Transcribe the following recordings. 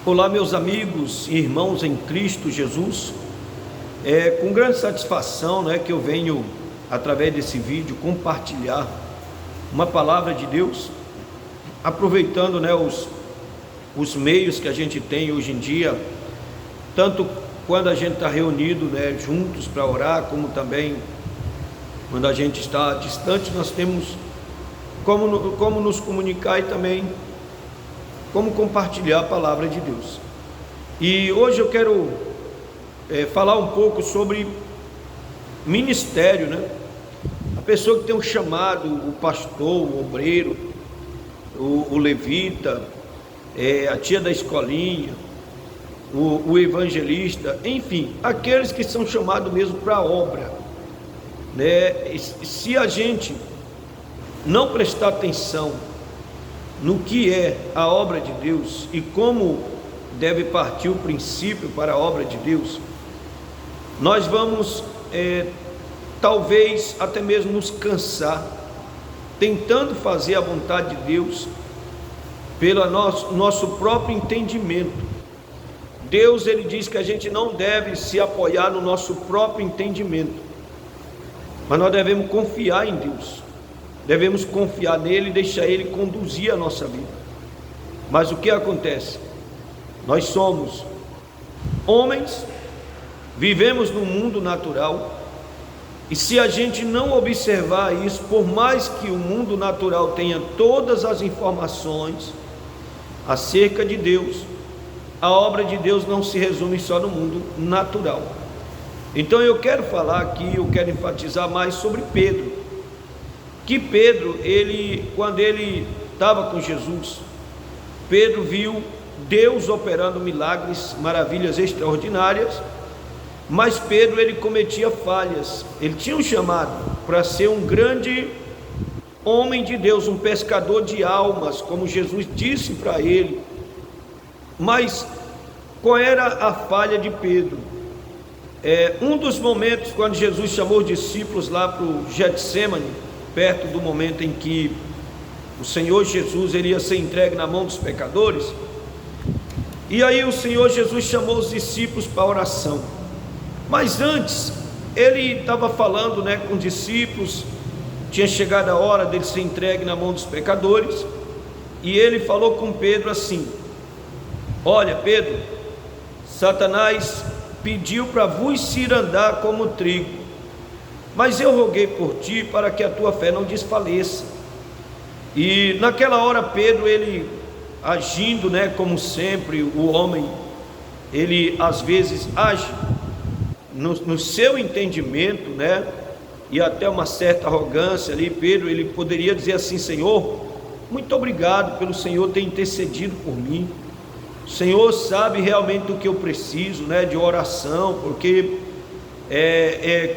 Olá, meus amigos e irmãos em Cristo Jesus. É com grande satisfação, que eu venho, através desse vídeo, compartilhar uma palavra de Deus, aproveitando, os meios que a gente tem hoje em dia, tanto quando a gente está reunido, juntos para orar, como também quando a gente está distante, nós temos como nos comunicar e também como compartilhar a palavra de Deus. E hoje eu quero falar um pouco sobre ministério, A pessoa que tem um chamado, o pastor, o obreiro, o levita, a tia da escolinha, o evangelista, enfim, aqueles que são chamados mesmo para a obra, Se a gente não prestar atenção no que é a obra de Deus e como deve partir o princípio para a obra de Deus, nós vamos talvez até mesmo nos cansar tentando fazer a vontade de Deus pelo nosso próprio entendimento. Deus, ele diz que a gente não deve se apoiar no nosso próprio entendimento, mas nós devemos confiar em Deus. Devemos confiar nele e deixar ele conduzir a nossa vida. Mas o que acontece? Nós somos homens, vivemos no mundo natural, e se a gente não observar isso, por mais que o mundo natural tenha todas as informações acerca de Deus, a obra de Deus não se resume só no mundo natural. Então eu quero falar aqui, eu quero enfatizar mais sobre Pedro. Que Pedro, quando ele estava com Jesus, Pedro viu Deus operando milagres, maravilhas extraordinárias, mas Pedro, ele cometia falhas. Ele tinha um chamado para ser um grande homem de Deus, um pescador de almas, como Jesus disse para ele. Mas qual era a falha de Pedro? Um dos momentos, quando Jesus chamou os discípulos lá para o Getsêmani, perto do momento em que o Senhor Jesus ia ser entregue na mão dos pecadores, e aí o Senhor Jesus chamou os discípulos para a oração. Mas antes, ele estava falando com os discípulos, tinha chegado a hora dele ser entregue na mão dos pecadores, e ele falou com Pedro assim: olha, Pedro, Satanás pediu para vos cirandar como trigo, mas eu roguei por ti para que a tua fé não desfaleça. E naquela hora Pedro, ele agindo, como sempre o homem, ele às vezes age no seu entendimento, e até uma certa arrogância ali. Pedro, ele poderia dizer assim: Senhor, muito obrigado pelo Senhor ter intercedido por mim. O Senhor sabe realmente do que eu preciso, de oração, porque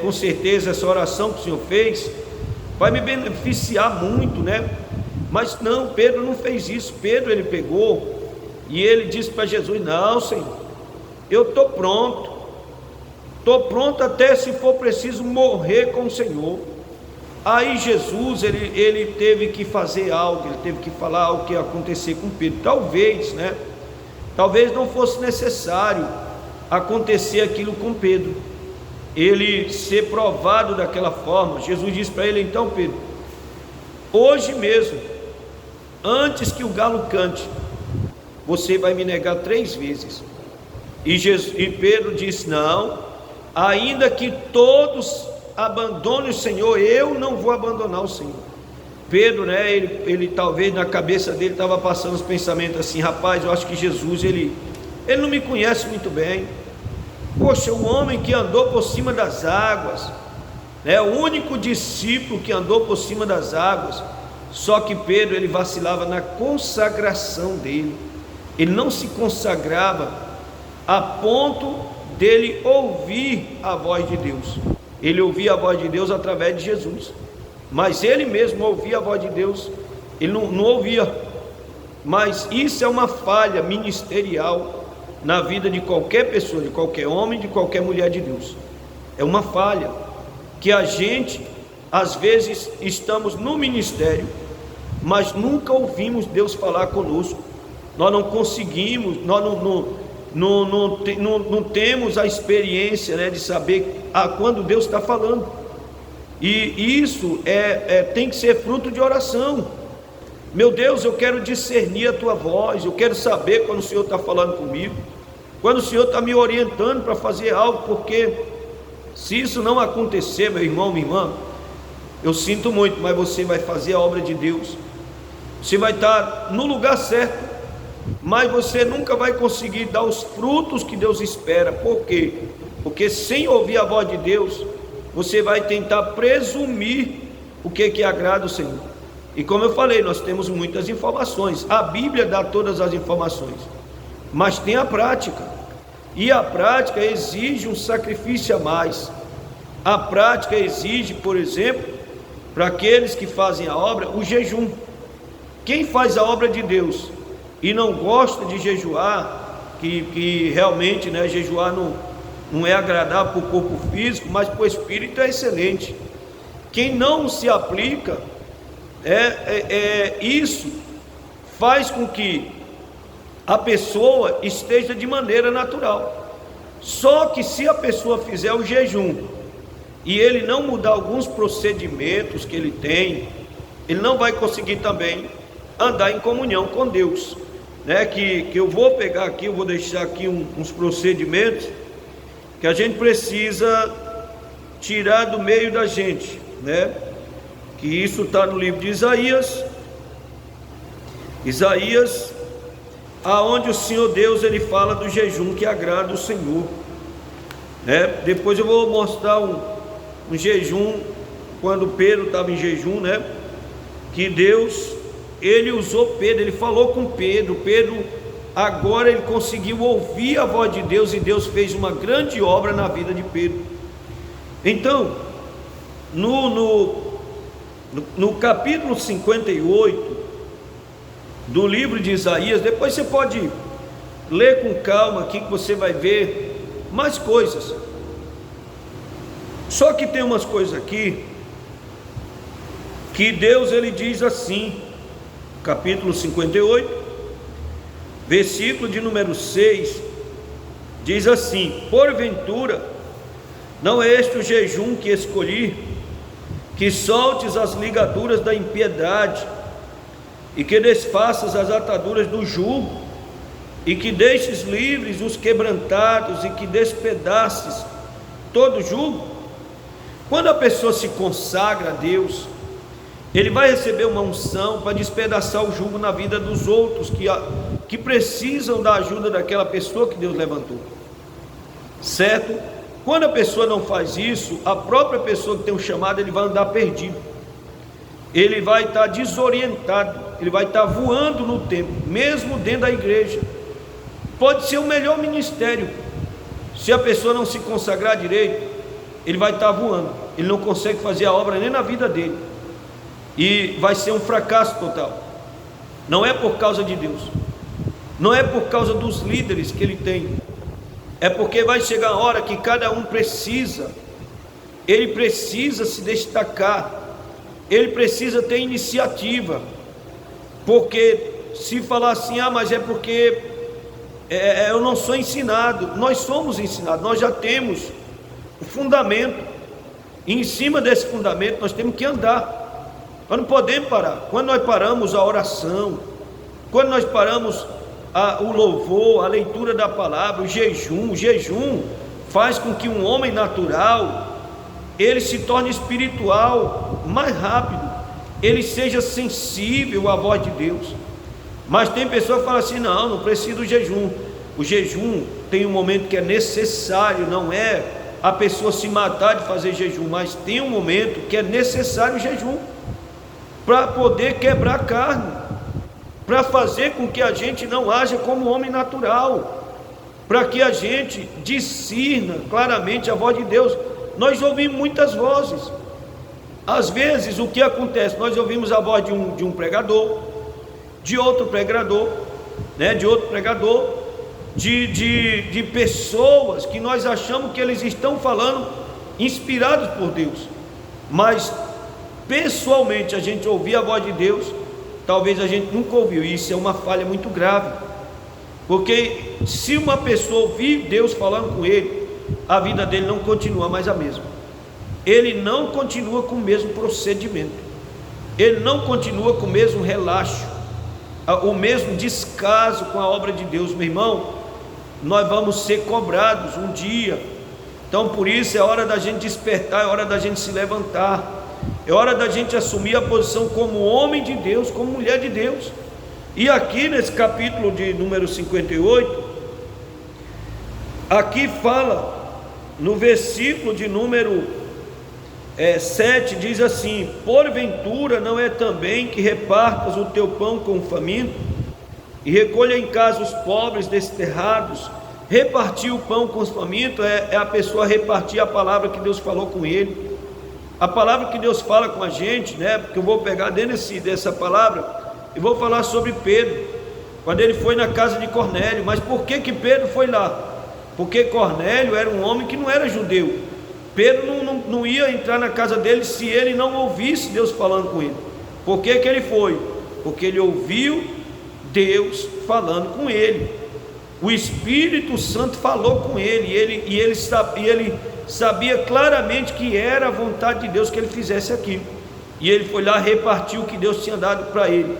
com certeza essa oração que o Senhor fez vai me beneficiar muito, Mas não, Pedro não fez isso. Pedro, ele pegou e ele disse para Jesus: não, Senhor, eu estou pronto até, se for preciso, morrer com o Senhor. Aí Jesus, ele teve que fazer algo, ele teve que falar algo que ia acontecer com Pedro. Talvez não fosse necessário acontecer aquilo com Pedro, ele ser provado daquela forma. Jesus disse para ele: então, Pedro, hoje mesmo, antes que o galo cante, você vai me negar 3 vezes. E Pedro disse: não, ainda que todos abandonem o Senhor, eu não vou abandonar o Senhor. Pedro, ele talvez na cabeça dele estava passando os pensamentos assim: rapaz, eu acho que Jesus, ele não me conhece muito bem. Poxa, o homem que andou por cima das águas, o único discípulo que andou por cima das águas. Só que Pedro, ele vacilava na consagração dele. Ele não se consagrava a ponto dele ouvir a voz de Deus. Ele ouvia a voz de Deus através de Jesus, mas ele mesmo ouvia a voz de Deus, ele não ouvia. Mas isso é uma falha ministerial na vida de qualquer pessoa, de qualquer homem, de qualquer mulher de Deus. É uma falha que a gente, às vezes, estamos no ministério, mas nunca ouvimos Deus falar conosco. nós não conseguimos, nós não temos a experiência, né, de saber quando Deus está falando. E isso tem que ser fruto de oração. Meu Deus, eu quero discernir a tua voz, eu quero saber quando o Senhor está falando comigo, quando o Senhor está me orientando para fazer algo, porque se isso não acontecer, meu irmão, minha irmã, eu sinto muito, mas você vai fazer a obra de Deus, você vai estar no lugar certo, mas você nunca vai conseguir dar os frutos que Deus espera. Por quê? Porque sem ouvir a voz de Deus, você vai tentar presumir o que agrada o Senhor. E como eu falei, nós temos muitas informações, a Bíblia dá todas as informações, mas tem a prática, e a prática exige um sacrifício a mais. A prática exige, por exemplo, para aqueles que fazem a obra, o jejum. Quem faz a obra de Deus e não gosta de jejuar, que realmente, né, jejuar não é agradável para o corpo físico, mas para o espírito é excelente. Quem não se aplica, isso faz com que a pessoa esteja de maneira natural. Só que se a pessoa fizer o jejum e ele não mudar alguns procedimentos que ele tem, ele não vai conseguir também andar em comunhão com Deus, né? Que eu vou pegar aqui, eu vou deixar aqui uns procedimentos que a gente precisa tirar do meio da gente, né? Que isso está no livro de Isaías, aonde o Senhor Deus, ele fala do jejum que agrada o Senhor, né? Depois eu vou mostrar um jejum, quando Pedro estava em jejum, né? Que Deus, ele usou Pedro, ele falou com Pedro, agora ele conseguiu ouvir a voz de Deus, e Deus fez uma grande obra na vida de Pedro. Então, no capítulo 58 do livro de Isaías, depois você pode ler com calma aqui, que você vai ver mais coisas. Só que tem umas coisas aqui que Deus, ele diz assim, capítulo 58, versículo de número 6, diz assim: porventura não é este o jejum que escolhi, que soltes as ligaduras da impiedade, e que desfaças as ataduras do jugo, e que deixes livres os quebrantados, e que despedaces todo jugo? Quando a pessoa se consagra a Deus, ele vai receber uma unção para despedaçar o jugo na vida dos outros que precisam da ajuda daquela pessoa que Deus levantou, certo? Quando a pessoa não faz isso, a própria pessoa que tem um chamado, ele vai andar perdido, ele vai estar desorientado, ele vai estar voando no tempo, mesmo dentro da igreja. Pode ser o melhor ministério, se a pessoa não se consagrar direito, ele vai estar voando, ele não consegue fazer a obra nem na vida dele, e vai ser um fracasso total. Não é por causa de Deus, não é por causa dos líderes que ele tem, é porque vai chegar a hora que cada um precisa se destacar, ele precisa ter iniciativa, porque se falar assim, mas é porque eu não sou ensinado. Nós somos ensinados, nós já temos o fundamento, e em cima desse fundamento nós temos que andar. Nós não podemos parar. Quando nós paramos a oração, quando nós paramos o louvor, a leitura da palavra, o jejum faz com que um homem natural, ele se torne espiritual mais rápido, ele seja sensível à voz de Deus. Mas tem pessoa que fala assim: não precisa do jejum. O jejum tem um momento que é necessário, não é a pessoa se matar de fazer jejum, mas tem um momento que é necessário o jejum, para poder quebrar a carne, para fazer com que a gente não haja como homem natural, para que a gente discirna claramente a voz de Deus. Nós ouvimos muitas vozes, às vezes o que acontece, nós ouvimos a voz de um pregador, de outro pregador, né, de pessoas que nós achamos que eles estão falando inspirados por Deus, mas pessoalmente a gente ouvir a voz de Deus talvez a gente nunca ouviu. Isso é uma falha muito grave, porque se uma pessoa ouvir Deus falando com ele, a vida dele não continua mais a mesma. Ele não continua com o mesmo procedimento, ele não continua com o mesmo relaxo, o mesmo descaso com a obra de Deus. Meu irmão, nós vamos ser cobrados um dia. Então por isso é hora da gente despertar, é hora da gente se levantar, é hora da gente assumir a posição como homem de Deus, como mulher de Deus. E aqui nesse capítulo de número 58, aqui fala, no versículo de número 7, diz assim: porventura não é também que repartas o teu pão com o faminto, e recolha em casa os pobres desterrados? Repartir o pão com os famintos é a pessoa repartir a palavra que Deus falou com ele, a palavra que Deus fala com a gente, né? Porque eu vou pegar dentro dessa palavra e vou falar sobre Pedro, quando ele foi na casa de Cornélio. Mas por que Pedro foi lá? Porque Cornélio era um homem que não era judeu. Pedro não ia entrar na casa dele se ele não ouvisse Deus falando com ele. Por que ele foi? Porque ele ouviu Deus falando com ele. O Espírito Santo falou com ele, e ele sabia claramente que era a vontade de Deus que ele fizesse aquilo. E ele foi lá repartir o que Deus tinha dado para ele,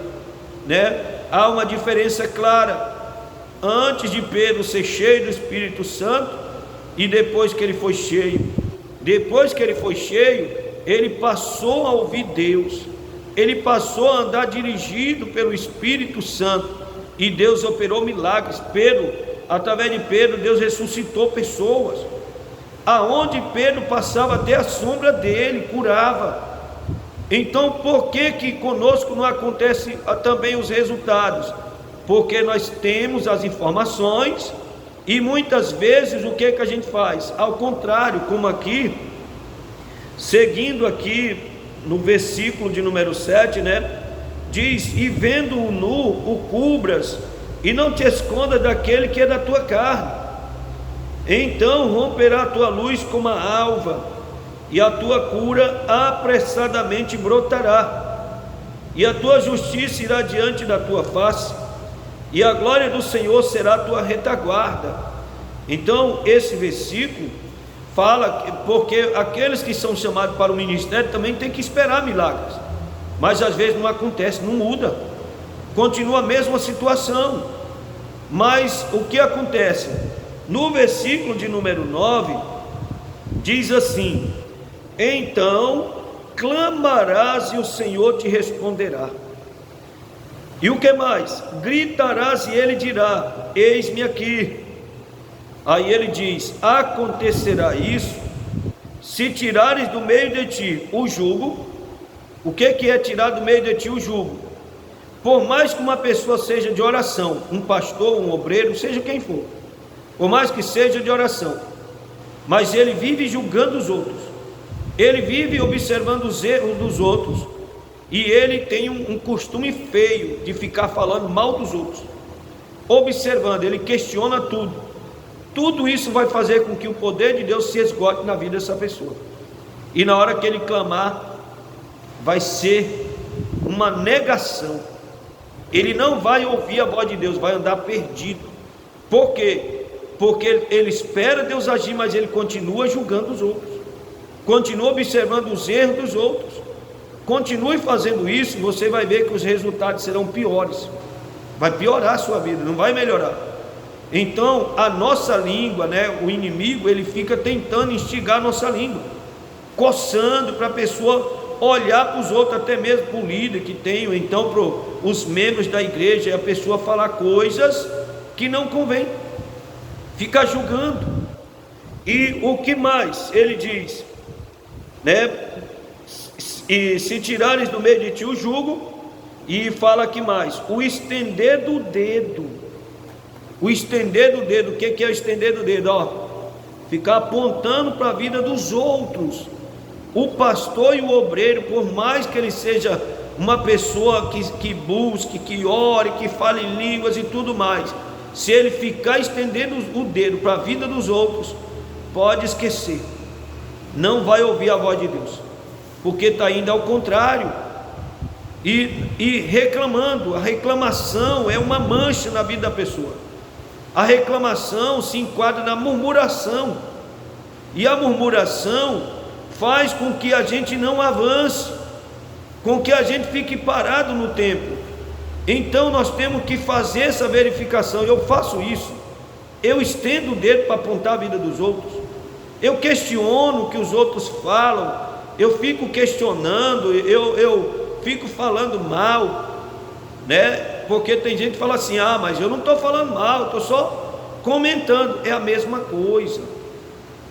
né? Há uma diferença clara antes de Pedro ser cheio do Espírito Santo e depois que ele foi cheio. Depois que ele foi cheio, ele passou a ouvir Deus, ele passou a andar dirigido pelo Espírito Santo, e Deus operou milagres. Através de Pedro, Deus ressuscitou pessoas. Aonde Pedro passava, até a sombra dele curava. Então por que conosco não acontece também os resultados? Porque nós temos as informações e muitas vezes o que a gente faz? Ao contrário, como aqui, seguindo aqui no versículo de número 7, né? Diz: e vendo-o nu, o cubras, e não te esconda daquele que é da tua carne. Então romperá a tua luz como a alva, e a tua cura apressadamente brotará, e a tua justiça irá diante da tua face, e a glória do Senhor será a tua retaguarda. Então esse versículo fala, porque aqueles que são chamados para o ministério também têm que esperar milagres, mas às vezes não acontece, não muda, continua a mesma situação. Mas o que acontece? No versículo de número 9, diz assim: então clamarás e o Senhor te responderá. E o que mais? Gritarás e ele dirá: eis-me aqui. Aí ele diz: acontecerá isso se tirares do meio de ti o jugo. O que é tirar do meio de ti o jugo? Por mais que uma pessoa seja de oração, um pastor, um obreiro, seja quem for, por mais que seja de oração, mas ele vive julgando os outros, ele vive observando os erros dos outros, e ele tem um costume feio de ficar falando mal dos outros, observando, ele questiona tudo isso vai fazer com que o poder de Deus se esgote na vida dessa pessoa, e na hora que ele clamar, vai ser uma negação. Ele não vai ouvir a voz de Deus, vai andar perdido. Por quê? Porque ele espera Deus agir, mas ele continua julgando os outros, continua observando os erros dos outros. Continue fazendo isso, você vai ver que os resultados serão piores, vai piorar a sua vida, não vai melhorar. Então a nossa língua, né, o inimigo, ele fica tentando instigar a nossa língua, coçando para a pessoa olhar para os outros, até mesmo para o líder que tem, ou então para os membros da igreja, e a pessoa falar coisas que não convém, fica julgando. E o que mais ele diz, né? E se tirares do meio de ti o jugo, e fala que mais? O estender do dedo. O estender do dedo. O que é o estender do dedo? Ficar apontando para a vida dos outros. O pastor e o obreiro, por mais que ele seja uma pessoa que busque, que ore, que fale línguas e tudo mais, se ele ficar estendendo o dedo para a vida dos outros, pode esquecer, não vai ouvir a voz de Deus, porque está indo ao contrário. e reclamando. A reclamação é uma mancha na vida da pessoa. A reclamação se enquadra na murmuração, e a murmuração faz com que a gente não avance, com que a gente fique parado no tempo. Então nós temos que fazer essa verificação. Eu faço isso, eu estendo o dedo para apontar a vida dos outros, eu questiono o que os outros falam, eu fico questionando, eu fico falando mal, né? Porque tem gente que fala assim: ah, mas eu não estou falando mal, eu estou só comentando. É a mesma coisa,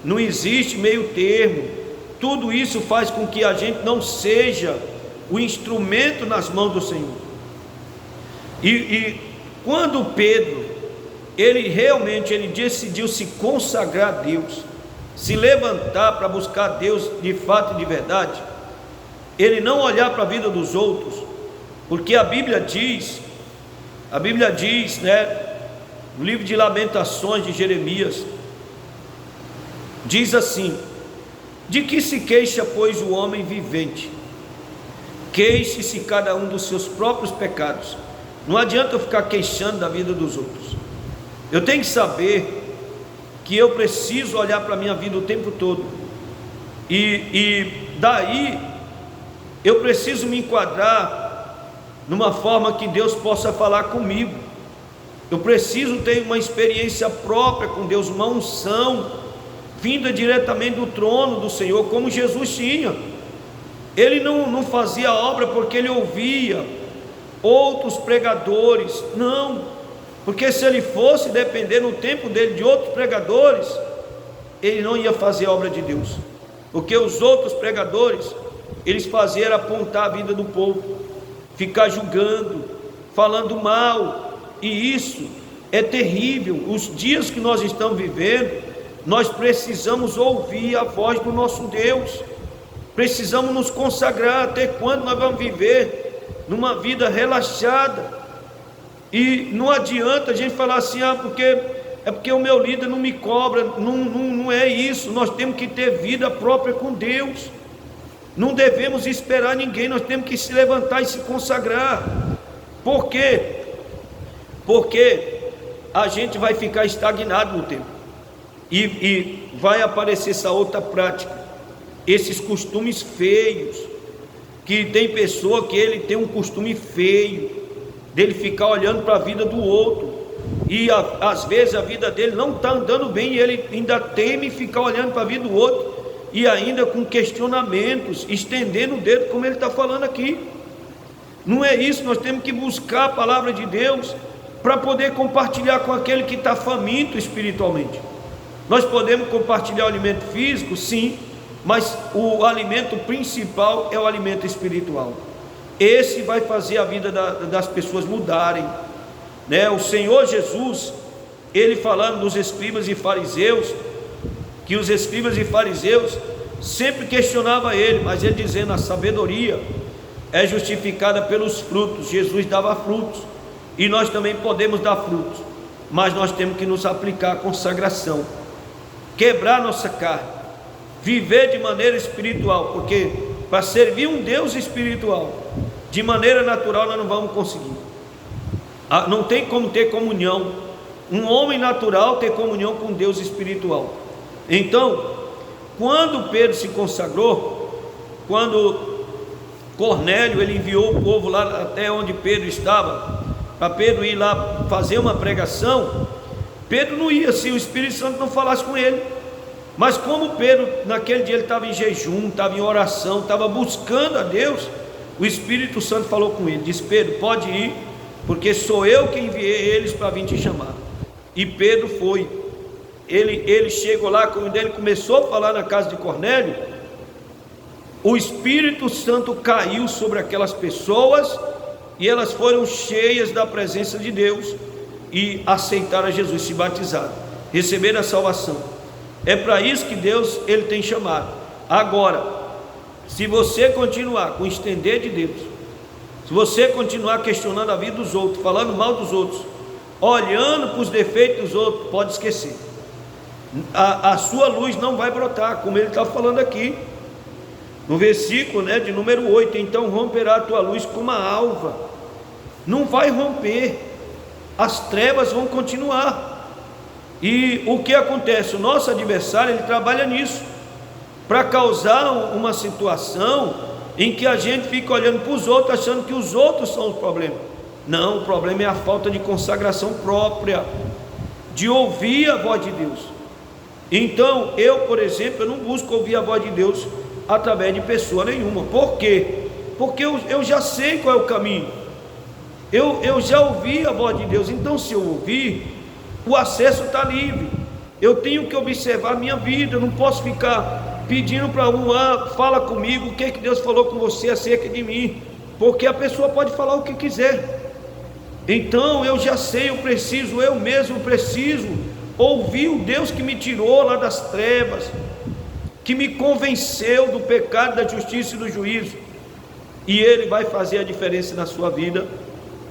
não existe meio termo. Tudo isso faz com que a gente não seja o instrumento nas mãos do Senhor. E quando Pedro, ele realmente decidiu se consagrar a Deus, se levantar para buscar Deus de fato e de verdade, ele não olhar para a vida dos outros, porque a Bíblia diz, né, no livro de Lamentações de Jeremias, diz assim: de que se queixa, pois, o homem vivente? Queixe-se cada um dos seus próprios pecados. Não adianta eu ficar queixando da vida dos outros. Eu tenho que saber que eu preciso olhar para a minha vida o tempo todo, e daí eu preciso me enquadrar numa forma que Deus possa falar comigo. Eu preciso ter uma experiência própria com Deus, uma unção vinda diretamente do trono do Senhor, como Jesus tinha. Ele não fazia obra porque ele ouvia outros pregadores, não, porque se ele fosse depender no tempo dele de outros pregadores, ele não ia fazer a obra de Deus, porque os outros pregadores, eles faziam era apontar a vida do povo, ficar julgando, falando mal, e isso é terrível. Os dias que nós estamos vivendo, nós precisamos ouvir a voz do nosso Deus, precisamos nos consagrar. Até quando nós vamos viver numa vida relaxada? E não adianta a gente falar assim: ah, porque o meu líder não me cobra. Não é isso. Nós temos que ter vida própria com Deus, não devemos esperar ninguém, nós temos que se levantar e se consagrar. Por quê? Porque a gente vai ficar estagnado no tempo, e vai aparecer essa outra prática, esses costumes feios, que tem pessoa que ele tem um costume feio, dele ficar olhando para a vida do outro, e às vezes a vida dele não está andando bem, e ele ainda teme ficar olhando para a vida do outro, e ainda com questionamentos, estendendo o dedo, como ele está falando aqui. Não é isso. Nós temos que buscar a palavra de Deus para poder compartilhar com aquele que está faminto espiritualmente. Nós podemos compartilhar o alimento físico, sim, mas o alimento principal é o alimento espiritual. Esse vai fazer a vida das pessoas mudarem, né? O Senhor Jesus, ele falando dos escribas e fariseus, que os escribas e fariseus sempre questionavam ele, mas ele dizendo: a sabedoria é justificada pelos frutos. Jesus dava frutos, e nós também podemos dar frutos, mas nós temos que nos aplicar à consagração, quebrar nossa carne, viver de maneira espiritual, porque para servir um Deus espiritual de maneira natural nós não vamos conseguir. Não tem como ter comunhão, um homem natural ter comunhão com Deus espiritual. Então, quando Pedro se consagrou, quando Cornélio ele enviou o povo lá até onde Pedro estava, para Pedro ir lá fazer uma pregação, Pedro não ia se o Espírito Santo não falasse com ele. Mas como Pedro naquele dia ele estava em jejum, estava em oração, estava buscando a Deus, o Espírito Santo falou com ele, disse: Pedro, pode ir, porque sou eu que enviei eles para vir te chamar. E Pedro foi. Ele chegou lá, quando ele começou a falar na casa de Cornélio, o Espírito Santo caiu sobre aquelas pessoas, e elas foram cheias da presença de Deus, e aceitaram a Jesus, se batizaram, receberam a salvação. É para isso que Deus ele tem chamado. Agora, se você continuar com o estender de Deus, se você continuar questionando a vida dos outros, falando mal dos outros, olhando para os defeitos dos outros, pode esquecer, a sua luz não vai brotar, como ele está falando aqui. No versículo de número 8, então romperá a tua luz como a alva. Não vai romper, as trevas vão continuar. E o que acontece? O nosso adversário, ele trabalha nisso, para causar uma situação em que a gente fica olhando para os outros, achando que os outros são o problema. Não, o problema é a falta de consagração própria, de ouvir a voz de Deus. Então, eu, por exemplo, eu não busco ouvir a voz de Deus através de pessoa nenhuma. Por quê? Porque eu já sei qual é o caminho, eu já ouvi a voz de Deus. Então, se eu ouvir, o acesso está livre. Eu tenho que observar a minha vida, eu não posso ficar pedindo para fala comigo, o que Deus falou com você acerca de mim, porque a pessoa pode falar o que quiser. Então eu já sei, eu mesmo preciso ouvir o Deus que me tirou lá das trevas, que me convenceu do pecado, da justiça e do juízo, e Ele vai fazer a diferença na sua vida,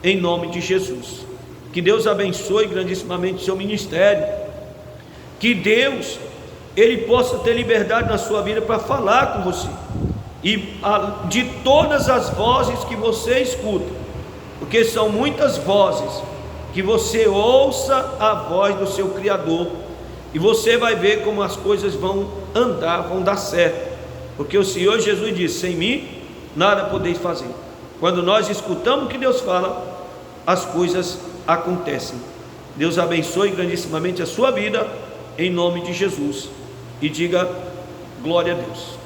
em nome de Jesus. Que Deus abençoe grandissimamente o seu ministério, que Deus, Ele possa ter liberdade na sua vida para falar com você, e de todas as vozes que você escuta, porque são muitas vozes, que você ouça a voz do seu Criador, e você vai ver como as coisas vão andar, vão dar certo, porque o Senhor Jesus disse: sem mim nada podeis fazer. Quando nós escutamos o que Deus fala, as coisas acontecem. Deus abençoe grandissimamente a sua vida, em nome de Jesus, e diga glória a Deus.